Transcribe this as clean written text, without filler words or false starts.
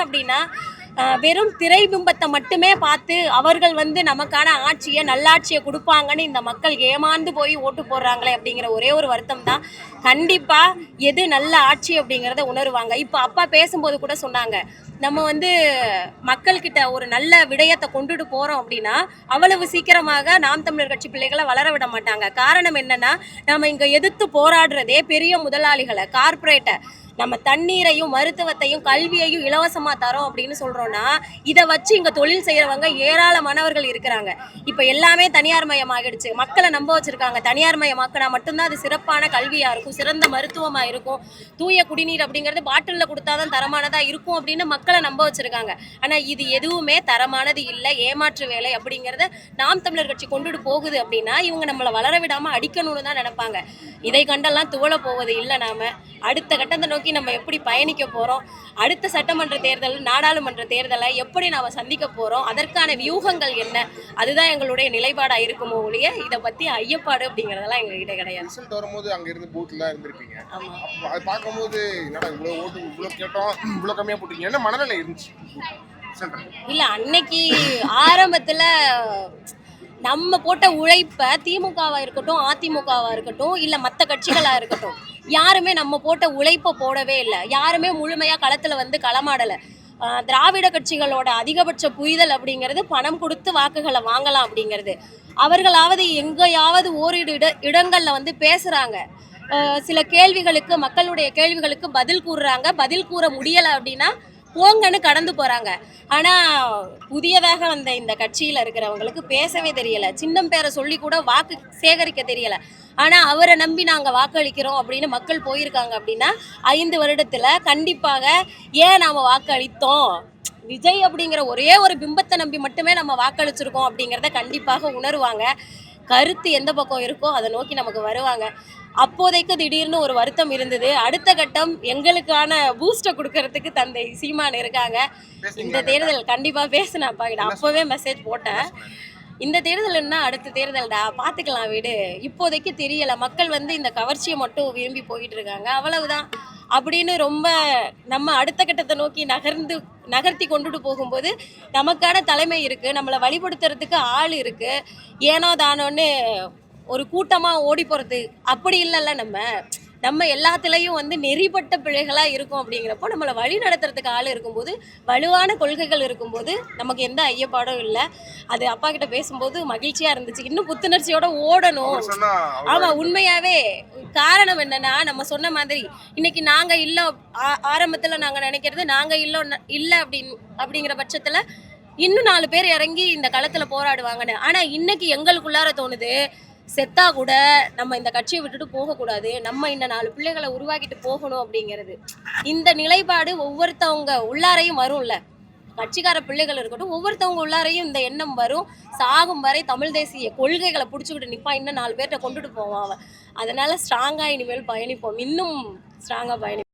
அப்படின்னா வெறும் திரை பிம்பத்தை மட்டுமே பார்த்து அவர்கள் நமக்கான ஆட்சியை நல்லாட்சியை கொடுப்பாங்கன்னு இந்த மக்கள் ஏமாந்து போய் ஓட்டு போடுறாங்களே அப்படிங்கிற ஒரே ஒரு வருத்தம் தான். கண்டிப்பா எது நல்ல ஆட்சி அப்படிங்கிறத உணருவாங்க. இப்போ அப்பா பேசும்போது கூட சொன்னாங்க, நம்ம மக்கள்கிட்ட ஒரு நல்ல விடயத்தை கொண்டுட்டு போறோம் அப்படின்னா அவ்வளவு சீக்கிரமாக நாம் தமிழர் கட்சி பிள்ளைகளை வளர விட மாட்டாங்க. காரணம் என்னன்னா, நம்ம இங்க எதிர்த்து போராடுறதே பெரிய முதலாளிகளை, கார்பரேட்டை. நம்ம தண்ணீரையும் மருத்துவத்தையும் கல்வியையும் இலவசமா தரோம் அப்படின்னு சொல்றோம்னா, இதை வச்சு இங்க தொழில் செய்யறவங்க ஏராளமானவர்கள் இருக்கிறாங்க. இப்ப எல்லாமே தனியார் மயமாகிடுச்சு. மக்களை நம்ப வச்சிருக்காங்க. தனியார் மயமாக்கினா மட்டும்தான் அது சிறப்பான கல்வியா இருக்கும், சிறந்த மருத்துவமா இருக்கும், தூய குடிநீர் அப்படிங்கிறது பாட்டில்ல கொடுத்தாதான் தரமானதா இருக்கும் அப்படின்னு மக்களை நம்ப வச்சிருக்காங்க. ஆனா இது எதுவுமே தரமானது இல்லை, ஏமாற்று வேலை அப்படிங்கிறத நாம் தமிழர் கட்சி கொண்டுட்டு போகுது அப்படின்னா இவங்க நம்மளை வளர விடாம அடிக்கணும்னு தான் நினைப்பாங்க. இதை கண்டெல்லாம் துவள போவது இல்லை. நாம அடுத்த கட்டத்தை நோக்கி நம்ம எப்படி பயணிக்க போறோம், அடுத்த சட்டமன்ற தேர்தல், நாடாளுமன்ற தேர்தலை எப்படி நாம சந்திக்க போறோம், அதற்கான வியூகங்கள் என்ன, அதுதான் எங்களுடைய நிலைப்பாடா இருக்குமோ ஒழிய இதை பத்தி ஐயப்பாடு அப்படிங்கறதெல்லாம் எங்ககிட்ட கிடையாது. ரிசல்ட் வரும்போது அங்க இருந்து பூத்ல இருந்திருப்பீங்க. அது பார்க்கும்போது என்னடா இவ்வளவு ஓட்டு இவ்வளவு கேட்டோம், இவ்வளவு கம்மியா போட்டீங்க, என்ன மனநிலை இருந்துச்சு? இல்ல அன்னைக்கு ஆரம்பத்துல நம்ம போட்ட உழைப்ப திமுகவா இருக்கட்டும், அதிமுகவா இருக்கட்டும், இல்ல மற்ற கட்சிகளா இருக்கட்டும், யாருமே நம்ம போட்ட உழைப்ப போடவே இல்லை. யாருமே முழுமையா களத்துல களமாடலை. திராவிட கட்சிகளோட அதிகபட்ச புரிதல் அப்படிங்கிறது பணம் கொடுத்து வாக்குகளை வாங்கலாம் அப்படிங்கிறது. அவர்களாவது எங்கேயாவது ஓரிரு இடங்கள்ல பேசுறாங்க, சில கேள்விகளுக்கு, மக்களுடைய கேள்விகளுக்கு பதில் கூறுறாங்க. பதில் கூற முடியலை அப்படின்னா போங்கன்னு கடந்து போறாங்க. ஆனா புதியதாக வந்த இந்த கட்சியில இருக்கிறவங்களுக்கு பேசவே தெரியல, சின்னம் பேரை சொல்லி கூட வாக்கு சேகரிக்க தெரியல. ஆனா அவரை நம்பி நாங்க வாக்களிக்கிறோம் அப்படின்னு மக்கள் போயிருக்காங்க அப்படின்னா 5 வருடத்துல கண்டிப்பாக ஏன் நாம வாக்களித்தோம், விஜய் அப்படிங்கிற ஒரே ஒரு பிம்பத்தை நம்பி மட்டுமே நம்ம வாக்களிச்சிருக்கோம் அப்படிங்கிறத கண்டிப்பாக உணர்வாங்க. கருத்து எந்த பக்கம் இருக்கோ அதை நோக்கி நமக்கு வருவாங்க. அப்போதைக்கு திடீர்னு ஒரு வருத்தம் இருந்தது. அடுத்த கட்டம் எங்களுக்கான பூஸ்டை கொடுக்கறதுக்கு தந்தை சீமான் இருக்காங்க. இந்த தேர்தல் கண்டிப்பா பேசினேன் அப்பா கிட்ட, அப்பவே மெசேஜ் போட்டேன். இந்த தேர்தல்னா அடுத்த தேர்தல்டா, பார்த்துக்கலாம் விடு, இப்போதைக்கு தெரியல, மக்கள் இந்த கவர்ச்சியை மட்டும் விரும்பி போயிட்டு இருக்காங்க, அவ்வளவுதான் அப்படின்னு ரொம்ப நம்ம அடுத்த கட்டத்தை நோக்கி நகர்த்தி கொண்டுட்டு போகும்போது நமக்கான தலைமை இருக்கு, நம்மளை வழிபடுத்துறதுக்கு ஆள் இருக்கு. ஏனோ தானோன்னு ஒரு கூட்டமா ஓடி போறது அப்படி இல்லைல்ல. நம்ம எல்லாத்துலேயும் நெறிப்பட்ட பிழைகளா இருக்கும். அப்படிங்கிறப்போ நம்மளை வழி நடத்துறதுக்கு ஆள் இருக்கும்போது, வலுவான கொள்கைகள் இருக்கும்போது நமக்கு எந்த ஐயப்பாடும் இல்லை. அது அப்பா கிட்ட பேசும்போது மகிழ்ச்சியா இருந்துச்சு. இன்னும் புத்துணர்ச்சியோட ஓடணும். ஆமா, உண்மையாவே காரணம் என்னன்னா, நம்ம சொன்ன மாதிரி இன்னைக்கு நாங்க இல்லை, ஆரம்பத்துல நாங்க நினைக்கிறது நாங்க இல்லை அப்படிங்கிற பட்சத்துல இன்னும் 4 பேர் இறங்கி இந்த களத்துல போராடுவாங்கன்னு. ஆனா இன்னைக்கு எங்களுக்குள்ளார தோணுது, செத்தா கூட நம்ம இந்த கட்சியை விட்டுட்டு போகக்கூடாது, நம்ம இந்த 4 பிள்ளைகளை உருவாக்கிட்டு போகணும் அப்படிங்கிறது. இந்த நிலைப்பாடு ஒவ்வொருத்தவங்க உள்ளாரையும் வரும்ல, கட்சிக்கார பிள்ளைகள் இருக்கட்டும், ஒவ்வொருத்தவங்க உள்ளாரையும் இந்த எண்ணம் வரும். சாகும் வரை தமிழ் தேசிய கொள்கைகளை பிடிச்சிக்கிட்டு நிற்பான், இன்னும் 4 பேர்கிட்ட கொண்டுட்டு போவான் அவன். அதனால ஸ்ட்ராங்கா இனிமேல் பயணிப்போம், இன்னும் ஸ்ட்ராங்கா பயணிப்போம்.